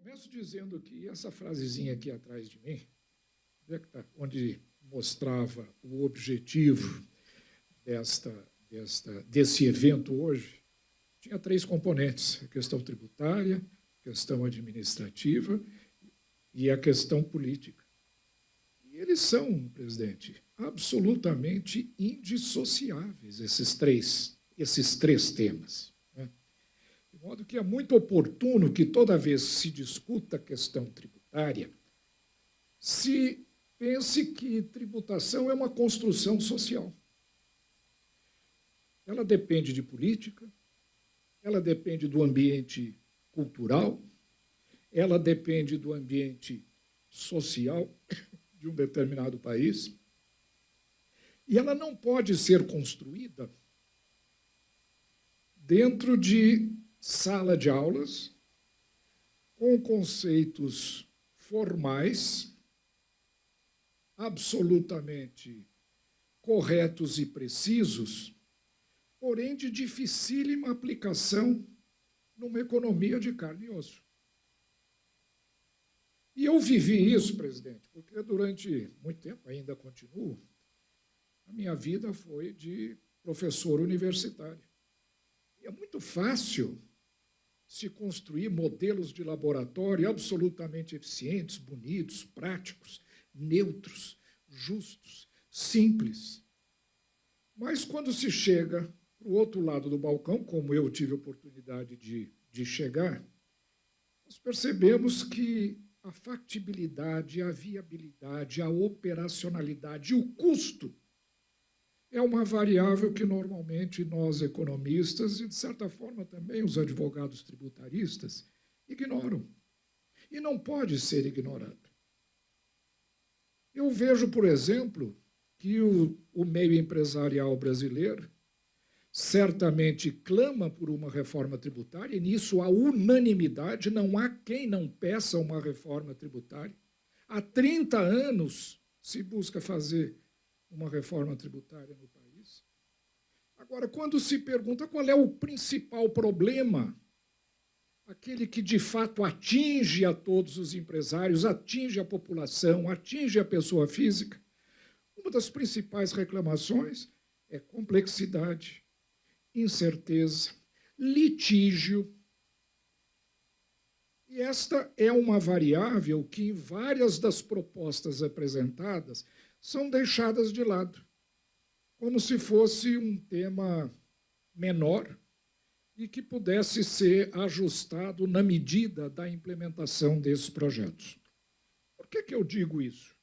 Começo dizendo que essa frasezinha aqui atrás de mim, onde mostrava o objetivo desse evento hoje, tinha 3 componentes: a questão tributária, a questão administrativa e a questão política. E eles são, presidente, absolutamente indissociáveis, esses três temas. Né? De modo que é muito oportuno que, toda vez que se discuta a questão tributária, se pense que tributação é uma construção social. Ela depende de política, ela depende do ambiente cultural, ela depende do ambiente social de um determinado país, e ela não pode ser construída dentro de sala de aulas, com conceitos formais, absolutamente corretos e precisos, porém de dificílima aplicação numa economia de carne e osso. E eu vivi isso, presidente, porque durante muito tempo, ainda continuo, a minha vida foi de professor universitário. E é muito fácil se construir modelos de laboratório absolutamente eficientes, bonitos, práticos, neutros, justos, simples. Mas quando se chega para o outro lado do balcão, como eu tive a oportunidade de chegar, nós percebemos que a factibilidade, a viabilidade, a operacionalidade e o custo é uma variável que normalmente nós economistas e, de certa forma, também os advogados tributaristas ignoram. E não pode ser ignorado. Eu vejo, por exemplo, que o meio empresarial brasileiro certamente clama por uma reforma tributária, e nisso há unanimidade, não há quem não peça uma reforma tributária. Há 30 anos se busca fazer uma reforma tributária no país. Agora, quando se pergunta qual é o principal problema, aquele que de fato atinge a todos os empresários, atinge a população, atinge a pessoa física, uma das principais reclamações é complexidade, incerteza, litígio. E esta é uma variável que, em várias das propostas apresentadas, são deixadas de lado, como se fosse um tema menor e que pudesse ser ajustado na medida da implementação desses projetos. Por que eu digo isso?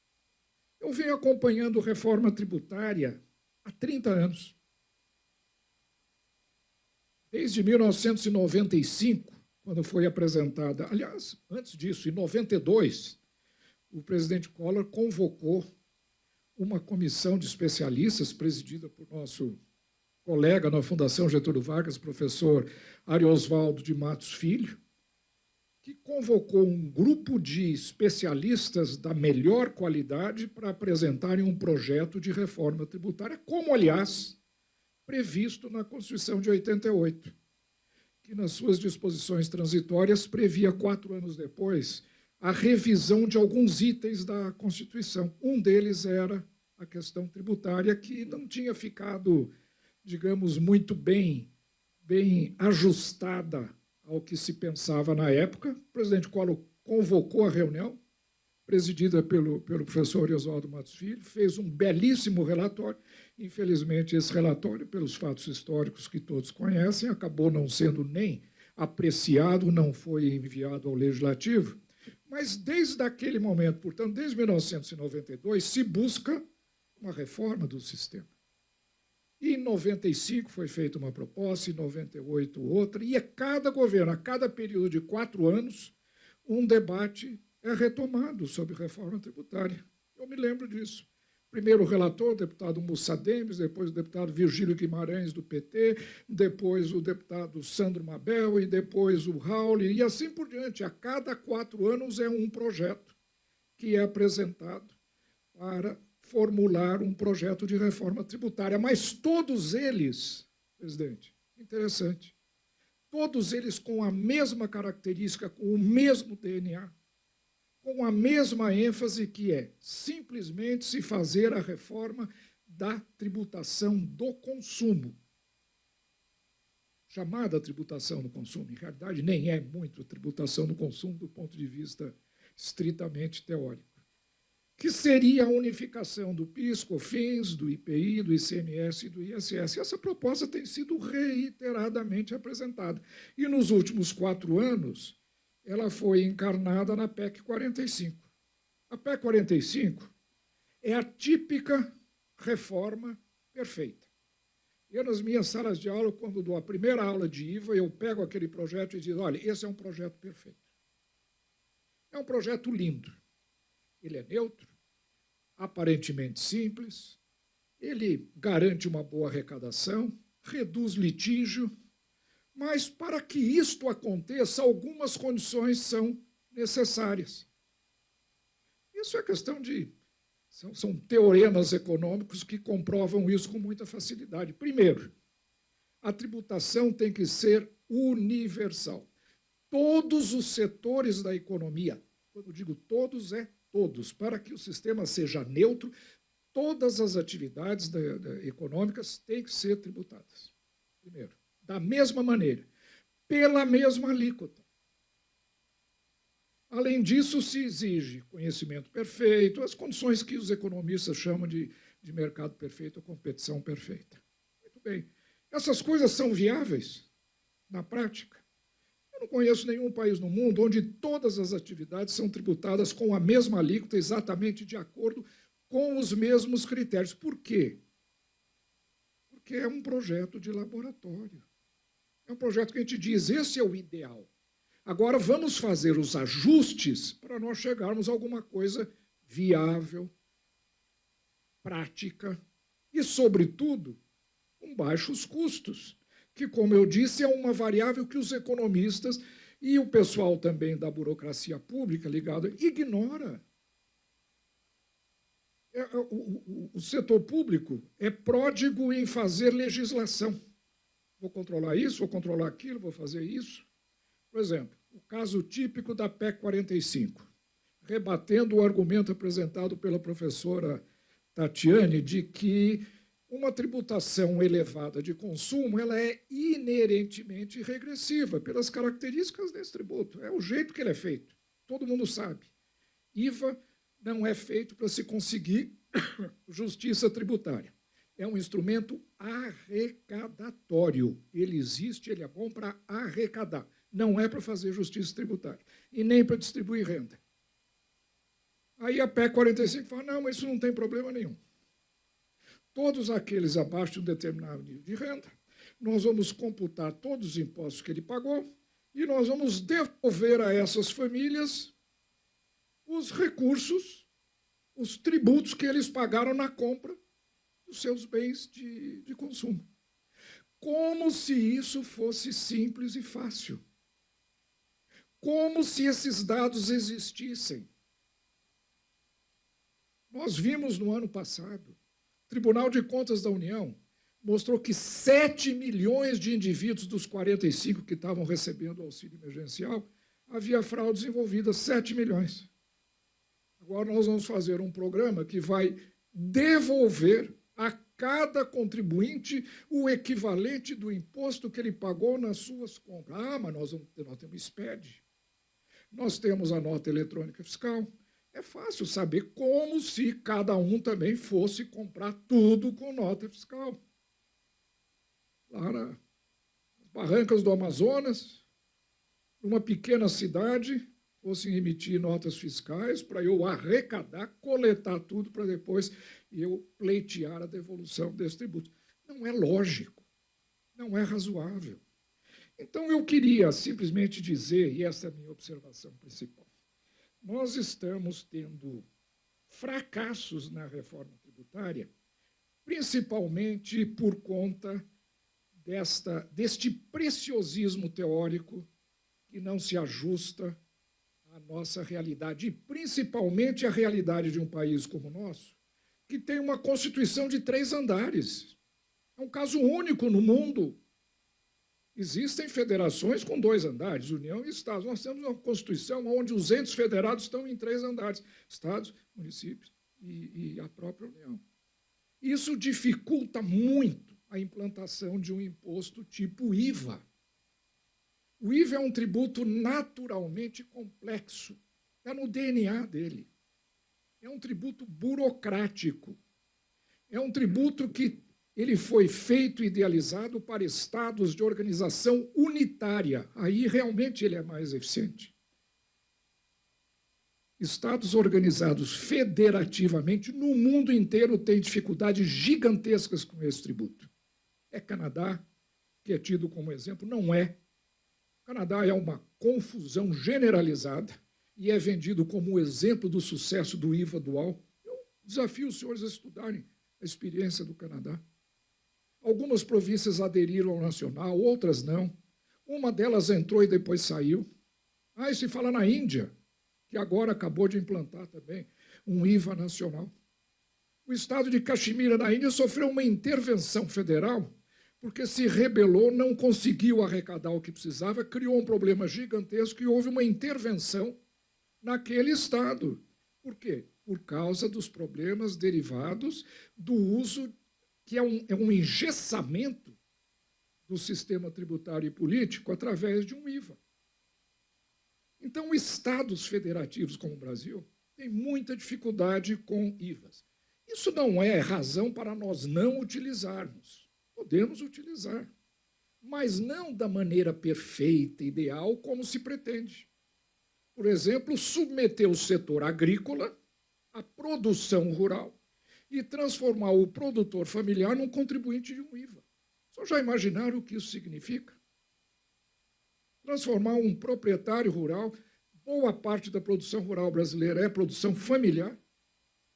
Eu venho acompanhando reforma tributária há 30 anos. Desde 1995, quando foi apresentada, aliás, antes disso, em 92, o presidente Collor convocou uma comissão de especialistas, presidida por nosso colega na Fundação Getúlio Vargas, professor Ariosvaldo de Matos Filho, que convocou um grupo de especialistas da melhor qualidade para apresentarem um projeto de reforma tributária, como, aliás, previsto na Constituição de 88, que, nas suas disposições transitórias, previa, 4 anos depois, a revisão de alguns itens da Constituição. Um deles era a questão tributária, que não tinha ficado, digamos, muito bem ajustada ao que se pensava na época. O presidente Collor convocou a reunião, presidida pelo professor Ariosvaldo Matos Filho, fez um belíssimo relatório. Infelizmente, esse relatório, pelos fatos históricos que todos conhecem, acabou não sendo nem apreciado, não foi enviado ao Legislativo. Mas, desde aquele momento, portanto, desde 1992, se busca uma reforma do sistema. E, em 95, foi feita uma proposta, em 98, outra, e a cada governo, a cada período de 4 anos, um debate é retomado sobre reforma tributária. Eu me lembro disso. Primeiro o relator, o deputado Mussa Demes, depois o deputado Virgílio Guimarães, do PT, depois o deputado Sandro Mabel, e depois o Raul, e assim por diante. A cada 4 anos é um projeto que é apresentado para formular um projeto de reforma tributária. Mas todos eles, presidente, interessante, todos eles com a mesma característica, com o mesmo DNA, com a mesma ênfase, que é simplesmente se fazer a reforma da tributação do consumo. Chamada tributação do consumo, em realidade nem é muito tributação do consumo do ponto de vista estritamente teórico, que seria a unificação do PIS, COFINS, do IPI, do ICMS e do ISS. Essa proposta tem sido reiteradamente apresentada. E nos últimos 4 anos, ela foi encarnada na PEC 45. A PEC 45 é a típica reforma perfeita. Eu, nas minhas salas de aula, quando dou a primeira aula de IVA, eu pego aquele projeto e digo, olha, esse é um projeto perfeito. É um projeto lindo. Ele é neutro, aparentemente simples, ele garante uma boa arrecadação, reduz litígio, mas para que isto aconteça, algumas condições são necessárias. Isso é questão de... São teoremas econômicos que comprovam isso com muita facilidade. Primeiro, a tributação tem que ser universal. Todos os setores da economia, quando digo todos, é todos, para que o sistema seja neutro, todas as atividades econômicas têm que ser tributadas. Primeiro, da mesma maneira, pela mesma alíquota. Além disso, se exige conhecimento perfeito, as condições que os economistas chamam de mercado perfeito ou competição perfeita. Muito bem. Essas coisas são viáveis na prática? Eu não conheço nenhum país no mundo onde todas as atividades são tributadas com a mesma alíquota, exatamente de acordo com os mesmos critérios. Por quê? Porque é um projeto de laboratório. É um projeto que a gente diz, esse é o ideal. Agora, vamos fazer os ajustes para nós chegarmos a alguma coisa viável, prática e, sobretudo, com baixos custos, que, como eu disse, é uma variável que os economistas e o pessoal também da burocracia pública ligado ignora. O setor público é pródigo em fazer legislação. Vou controlar isso, vou controlar aquilo, vou fazer isso. Por exemplo, o caso típico da PEC 45, rebatendo o argumento apresentado pela professora Tatiane de que uma tributação elevada de consumo ela é inerentemente regressiva pelas características desse tributo. É o jeito que ele é feito, todo mundo sabe. IVA não é feito para se conseguir justiça tributária. É um instrumento arrecadatório. Ele existe, ele é bom para arrecadar. Não é para fazer justiça tributária e nem para distribuir renda. Aí a PEC 45 fala, não, mas isso não tem problema nenhum. Todos aqueles abaixo de um determinado nível de renda, nós vamos computar todos os impostos que ele pagou e nós vamos devolver a essas famílias os recursos, os tributos que eles pagaram na compra dos seus bens de consumo. Como se isso fosse simples e fácil. Como se esses dados existissem. Nós vimos no ano passado, o Tribunal de Contas da União mostrou que 7 milhões de indivíduos dos 45 que estavam recebendo o auxílio emergencial, havia fraudes envolvidas, 7 milhões. Agora nós vamos fazer um programa que vai devolver a cada contribuinte o equivalente do imposto que ele pagou nas suas compras. Ah, mas nós temos SPED. Nós temos a nota eletrônica fiscal. É fácil saber como se cada um também fosse comprar tudo com nota fiscal. Lá nas barrancas do Amazonas, numa pequena cidade, fossem emitir notas fiscais para eu arrecadar, coletar tudo para depois eu pleitear a devolução desse tributo. Não é lógico, não é razoável. Então, eu queria simplesmente dizer, e essa é a minha observação principal, nós estamos tendo fracassos na reforma tributária, principalmente por conta deste preciosismo teórico que não se ajusta à nossa realidade, e principalmente à realidade de um país como o nosso, que tem uma Constituição de 3 andares. É um caso único no mundo. Existem federações com 2 andares, União e Estados. Nós temos uma Constituição onde os entes federados estão em 3 andares, Estados, municípios e a própria União. Isso dificulta muito a implantação de um imposto tipo IVA. O IVA é um tributo naturalmente complexo, está no DNA dele. É um tributo burocrático. É um tributo que ele foi feito e idealizado para estados de organização unitária. Aí, realmente, ele é mais eficiente. Estados organizados federativamente no mundo inteiro têm dificuldades gigantescas com esse tributo. É Canadá, que é tido como exemplo, não é. O Canadá é uma confusão generalizada e é vendido como o exemplo do sucesso do IVA dual. Eu desafio os senhores a estudarem a experiência do Canadá. Algumas províncias aderiram ao nacional, outras não. Uma delas entrou e depois saiu. E se fala na Índia, que agora acabou de implantar também um IVA nacional. O estado de Caxemira, na Índia, sofreu uma intervenção federal porque se rebelou, não conseguiu arrecadar o que precisava, criou um problema gigantesco e houve uma intervenção naquele estado. Por quê? Por causa dos problemas derivados do uso, que é um engessamento do sistema tributário e político através de um IVA. Então, estados federativos como o Brasil têm muita dificuldade com IVAs. Isso não é razão para nós não utilizarmos. Podemos utilizar, mas não da maneira perfeita, ideal, como se pretende. Por exemplo, submeter o setor agrícola à produção rural e transformar o produtor familiar num contribuinte de um IVA. Só já imaginaram o que isso significa? Transformar um proprietário rural, boa parte da produção rural brasileira é produção familiar,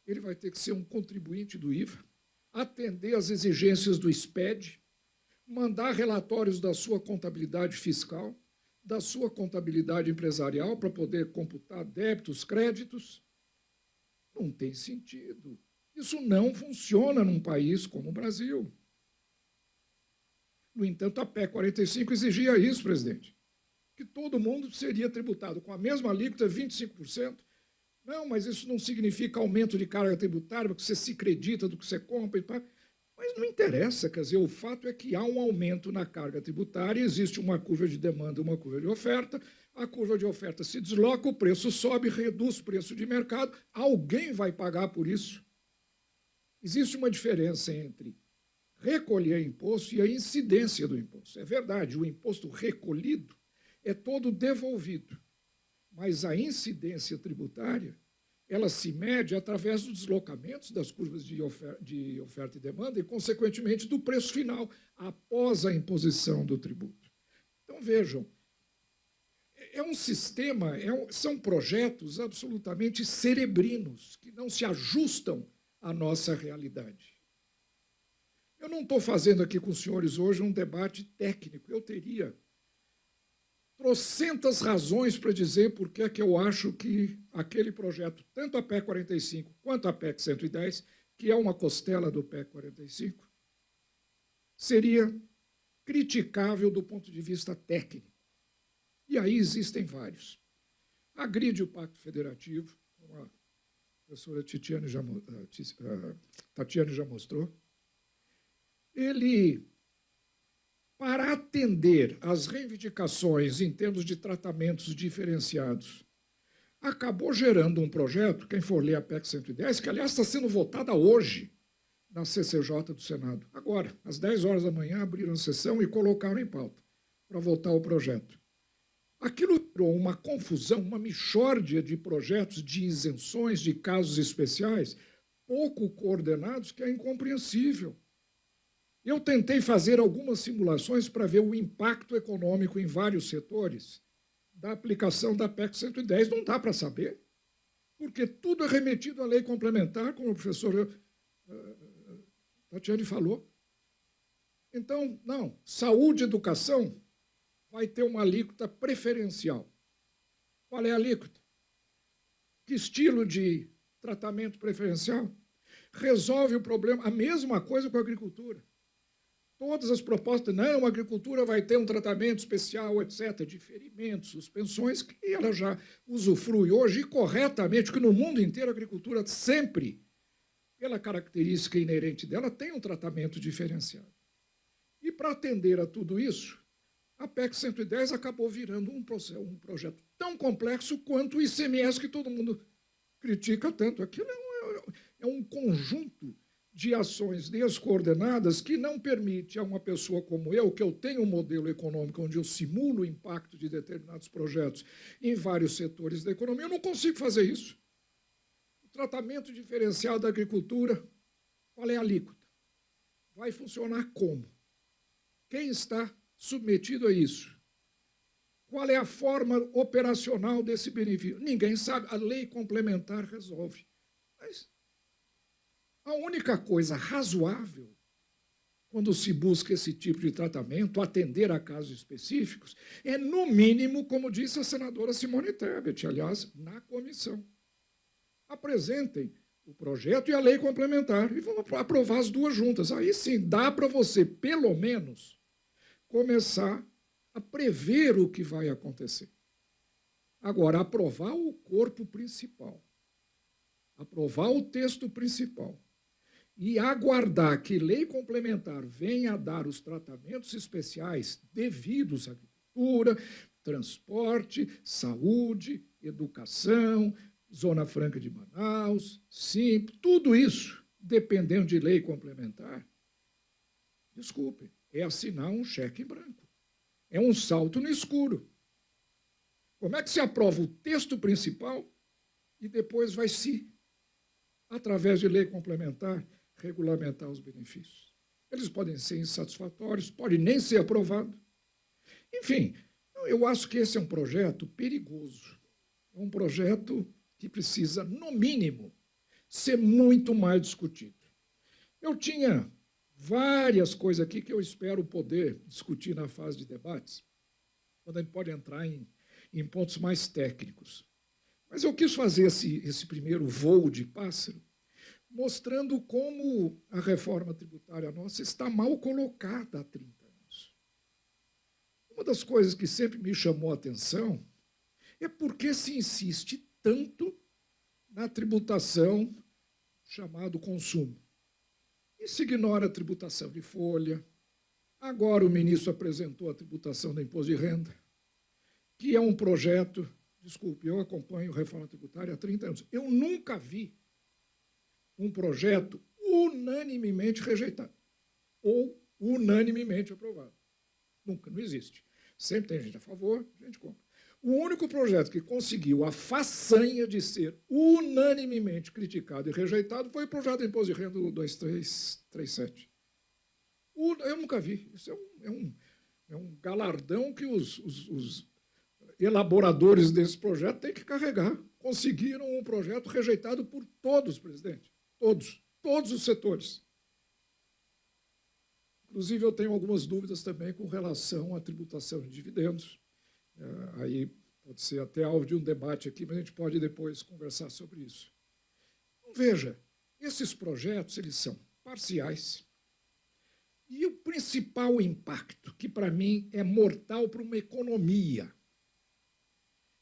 ele vai ter que ser um contribuinte do IVA, atender às exigências do SPED, mandar relatórios da sua contabilidade fiscal, da sua contabilidade empresarial para poder computar débitos, créditos. Não tem sentido. Isso não funciona num país como o Brasil. No entanto, a PEC 45 exigia isso, presidente, que todo mundo seria tributado com a mesma alíquota, 25%. Não, mas isso não significa aumento de carga tributária, porque você se acredita do que você compra e tal. Mas não interessa, quer dizer, o fato é que há um aumento na carga tributária, existe uma curva de demanda e uma curva de oferta, a curva de oferta se desloca, o preço sobe, reduz o preço de mercado, alguém vai pagar por isso. Existe uma diferença entre recolher imposto e a incidência do imposto. É verdade, o imposto recolhido é todo devolvido. Mas a incidência tributária, ela se mede através dos deslocamentos das curvas de oferta e demanda e, consequentemente, do preço final, após a imposição do tributo. Então, vejam, é um sistema, são projetos absolutamente cerebrinos, que não se ajustam à nossa realidade. Eu não estou fazendo aqui com os senhores hoje um debate técnico, eu teria trocentas razões para dizer por que é que eu acho que aquele projeto, tanto a PEC 45 quanto a PEC 110, que é uma costela do PEC 45, seria criticável do ponto de vista técnico. E aí existem vários. Agride o Pacto Federativo, como a professora Tatiane já mostrou. Ele, para atender às reivindicações em termos de tratamentos diferenciados, acabou gerando um projeto, quem for ler a PEC 110, que, aliás, está sendo votada hoje na CCJ do Senado. Agora, às 10 horas da manhã, abriram a sessão e colocaram em pauta para votar o projeto. Aquilo virou uma confusão, uma mixórdia de projetos, de isenções, de casos especiais, pouco coordenados, que é incompreensível. Eu tentei fazer algumas simulações para ver o impacto econômico em vários setores da aplicação da PEC 110. Não dá para saber, porque tudo é remetido à lei complementar, como o professor Tatiane falou. Então, não, saúde e educação vai ter uma alíquota preferencial. Qual é a alíquota? Que estilo de tratamento preferencial? Resolve o problema, a mesma coisa com a agricultura. Todas as propostas, não, a agricultura vai ter um tratamento especial, etc., diferimentos, suspensões, que ela já usufrui hoje, e corretamente, que no mundo inteiro a agricultura sempre, pela característica inerente dela, tem um tratamento diferenciado. E para atender a tudo isso, a PEC 110 acabou virando um projeto tão complexo quanto o ICMS, que todo mundo critica tanto. Aquilo é um conjunto de ações descoordenadas que não permite a uma pessoa como eu, que eu tenho um modelo econômico onde eu simulo o impacto de determinados projetos em vários setores da economia, eu não consigo fazer isso. O tratamento diferencial da agricultura, qual é a alíquota? Vai funcionar como? Quem está submetido a isso? Qual é a forma operacional desse benefício? Ninguém sabe. A lei complementar resolve. Mas a única coisa razoável, quando se busca esse tipo de tratamento, atender a casos específicos, é, no mínimo, como disse a senadora Simone Tebet, aliás, na comissão. Apresentem o projeto e a lei complementar, e vamos aprovar as duas juntas. Aí sim, dá para você, pelo menos, começar a prever o que vai acontecer. Agora, aprovar o corpo principal, aprovar o texto principal, e aguardar que lei complementar venha a dar os tratamentos especiais devidos à agricultura, transporte, saúde, educação, Zona Franca de Manaus, Simples, tudo isso, dependendo de lei complementar, desculpe, é assinar um cheque em branco. É um salto no escuro. Como é que se aprova o texto principal e depois vai se, através de lei complementar, regulamentar os benefícios? Eles podem ser insatisfatórios, podem nem ser aprovados. Enfim, eu acho que esse é um projeto perigoso. É um projeto que precisa, no mínimo, ser muito mais discutido. Eu tinha várias coisas aqui que eu espero poder discutir na fase de debates, quando a gente pode entrar em pontos mais técnicos. Mas eu quis fazer esse primeiro voo de pássaro, mostrando como a reforma tributária nossa está mal colocada há 30 anos. Uma das coisas que sempre me chamou a atenção é por que se insiste tanto na tributação chamado consumo. E se ignora a tributação de folha. Agora o ministro apresentou a tributação do imposto de renda, que é um projeto, desculpe, eu acompanho a reforma tributária há 30 anos. Eu nunca vi um projeto unanimemente rejeitado ou unanimemente aprovado. Nunca, não existe. Sempre tem gente a favor, gente contra. O único projeto que conseguiu a façanha de ser unanimemente criticado e rejeitado foi o projeto do imposto de renda 2337. Eu nunca vi. Isso é um galardão que os elaboradores desse projeto têm que carregar. Conseguiram um projeto rejeitado por todos, presidente. Todos os setores. Inclusive, eu tenho algumas dúvidas também com relação à tributação de dividendos. Aí pode ser até alvo de um debate aqui, mas a gente pode depois conversar sobre isso. Então, veja, esses projetos eles são parciais e o principal impacto, que para mim é mortal para uma economia,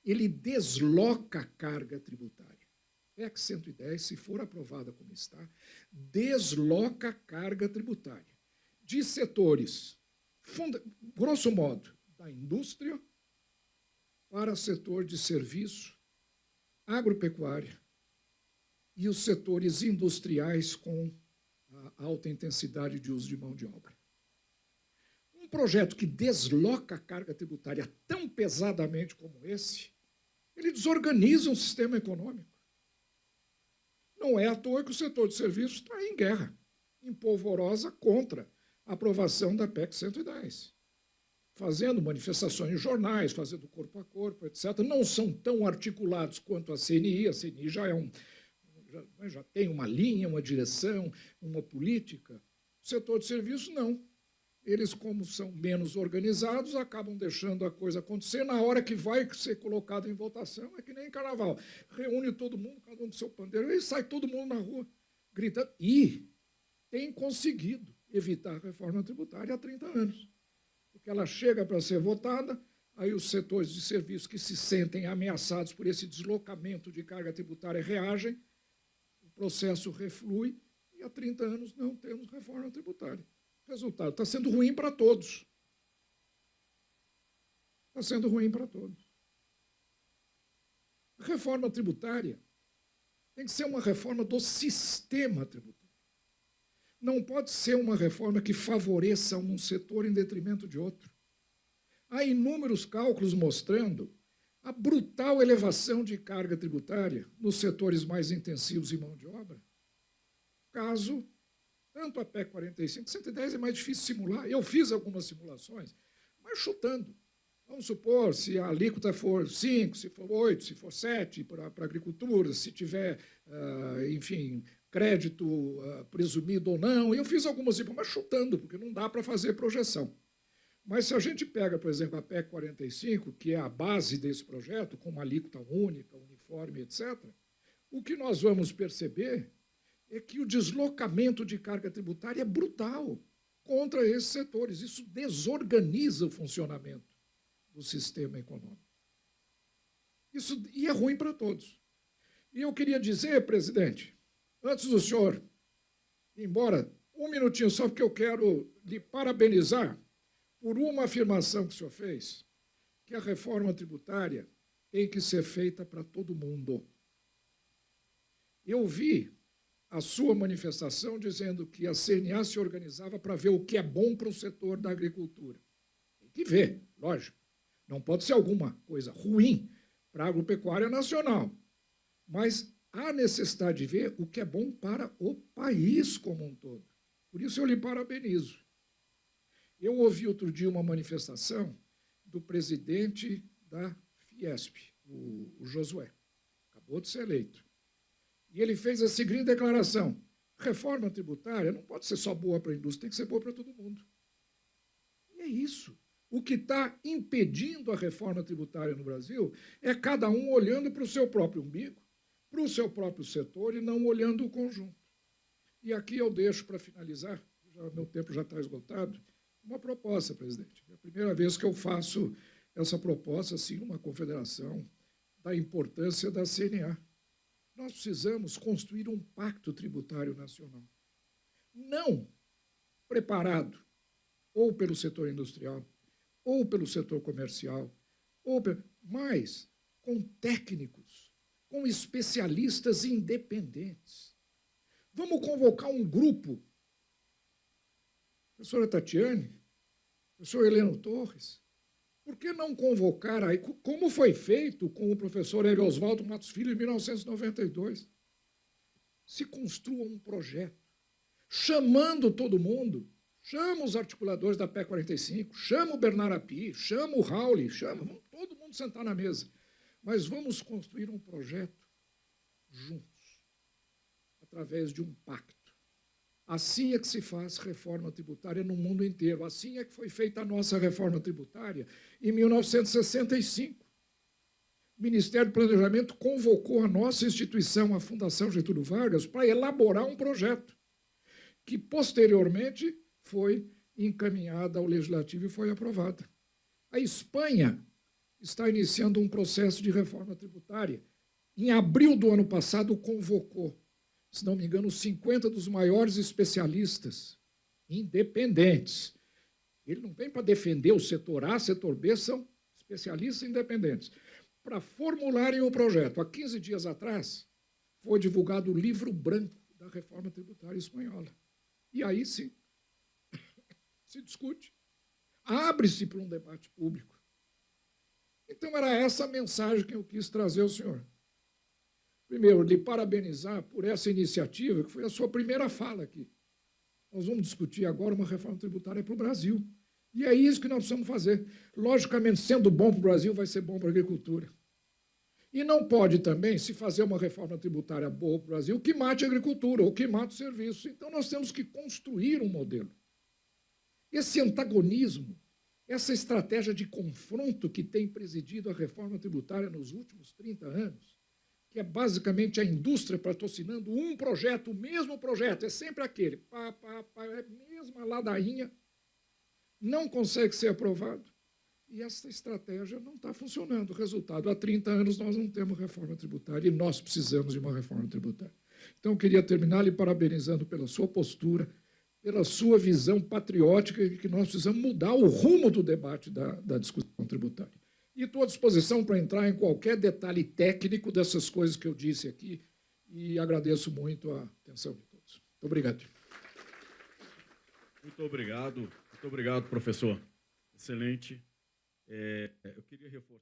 ele desloca a carga tributária. PEC 110, se for aprovada como está, desloca a carga tributária de setores, grosso modo, da indústria para o setor de serviço, agropecuária e os setores industriais com a alta intensidade de uso de mão de obra. Um projeto que desloca a carga tributária tão pesadamente como esse, ele desorganiza um sistema econômico. Não é à toa que o setor de serviços está em guerra, em polvorosa contra a aprovação da PEC 110. Fazendo manifestações em jornais, fazendo corpo a corpo, etc. Não são tão articulados quanto a CNI já já tem uma linha, uma direção, uma política. O setor de serviços, não. Eles, como são menos organizados, acabam deixando a coisa acontecer. Na hora que vai ser colocado em votação, é que nem carnaval. Reúne todo mundo, cada um com seu pandeiro, e sai todo mundo na rua gritando. E tem conseguido. evitar a reforma tributária há 30 anos. Porque ela chega para ser votada, aí os setores de serviço que se sentem ameaçados por esse deslocamento de carga tributária reagem, o processo reflui, e há 30 anos não temos reforma tributária. O resultado está sendo ruim para todos. Está sendo ruim para todos. A reforma tributária tem que ser uma reforma do sistema tributário. Não pode ser uma reforma que favoreça um setor em detrimento de outro. Há inúmeros cálculos mostrando a brutal elevação de carga tributária nos setores mais intensivos em mão de obra. Caso, tanto a PEC 45, 110 é mais difícil simular. Eu fiz algumas simulações, mas chutando. Vamos supor, se a alíquota for 5, se for 8, se for 7 para a agricultura, se tiver, enfim, crédito presumido ou não. Eu fiz algumas, mas chutando, porque não dá para fazer projeção. Mas se a gente pega, por exemplo, a PEC 45, que é a base desse projeto, com uma alíquota única, uniforme, etc., o que nós vamos perceber é que o deslocamento de carga tributária é brutal contra esses setores. Isso desorganiza o funcionamento do sistema econômico. E é ruim para todos. E eu queria dizer, presidente, antes do senhor ir embora, um minutinho só, porque eu quero lhe parabenizar por uma afirmação que o senhor fez, que a reforma tributária tem que ser feita para todo mundo. Eu vi a sua manifestação dizendo que a CNA se organizava para ver o que é bom para o setor da agricultura. Tem que ver, lógico. Não pode ser alguma coisa ruim para a agropecuária nacional, mas há necessidade de ver o que é bom para o país como um todo. Por isso eu lhe parabenizo. Eu ouvi outro dia uma manifestação do presidente da Fiesp, o Josué, acabou de ser eleito. E ele fez a seguinte declaração: reforma tributária não pode ser só boa para a indústria, tem que ser boa para todo mundo. E é isso. O que está impedindo a reforma tributária no Brasil é cada um olhando para o seu próprio umbigo, para o seu próprio setor e não olhando o conjunto. E aqui eu deixo, para finalizar, meu tempo já está esgotado, uma proposta, presidente. É a primeira vez que eu faço essa proposta, assim, numa confederação, da importância da CNA. Nós precisamos construir um pacto tributário nacional. Não preparado ou pelo setor industrial, ou pelo setor comercial, mas com técnicos, com especialistas independentes. Vamos convocar um grupo, professora Tatiane, professor Heleno Torres, por que não convocar, aí, como foi feito com o professor Hélio Oswaldo Matos Filho em 1992? Se construa um projeto, chamando todo mundo. Chama os articuladores da PEC 45, chama o Bernard Api, chama o Raul, vamos todo mundo sentar na mesa. Mas vamos construir um projeto juntos, através de um pacto. Assim é que se faz reforma tributária no mundo inteiro. Assim é que foi feita a nossa reforma tributária em 1965. O Ministério do Planejamento convocou a nossa instituição, a Fundação Getúlio Vargas, para elaborar um projeto que, posteriormente, foi encaminhada ao Legislativo e foi aprovada. A Espanha está iniciando um processo de reforma tributária. Em abril do ano passado, convocou, se não me engano, 50 dos maiores especialistas independentes. Ele não vem para defender o setor A, setor B, são especialistas independentes, para formularem o projeto. Há 15 dias atrás, foi divulgado o livro branco da reforma tributária espanhola. E aí sim, se discute, abre-se para um debate público. Então, era essa a mensagem que eu quis trazer ao senhor. Primeiro, lhe parabenizar por essa iniciativa, que foi a sua primeira fala aqui. Nós vamos discutir agora uma reforma tributária para o Brasil. E é isso que nós precisamos fazer. Logicamente, sendo bom para o Brasil, vai ser bom para a agricultura. E não pode também se fazer uma reforma tributária boa para o Brasil que mate a agricultura ou que mate o serviço. Então, nós temos que construir um modelo. Esse antagonismo, essa estratégia de confronto que tem presidido a reforma tributária nos últimos 30 anos, que é basicamente a indústria patrocinando um projeto, o mesmo projeto, é sempre aquele, é a mesma ladainha, não consegue ser aprovado. E essa estratégia não está funcionando. Resultado, há 30 anos nós não temos reforma tributária e nós precisamos de uma reforma tributária. Então, eu queria terminar lhe parabenizando pela sua postura, pela sua visão patriótica e que nós precisamos mudar o rumo do debate da discussão tributária. E estou à disposição para entrar em qualquer detalhe técnico dessas coisas que eu disse aqui e agradeço muito a atenção de todos. Muito obrigado. Muito obrigado, professor. Excelente. Eu queria reforçar.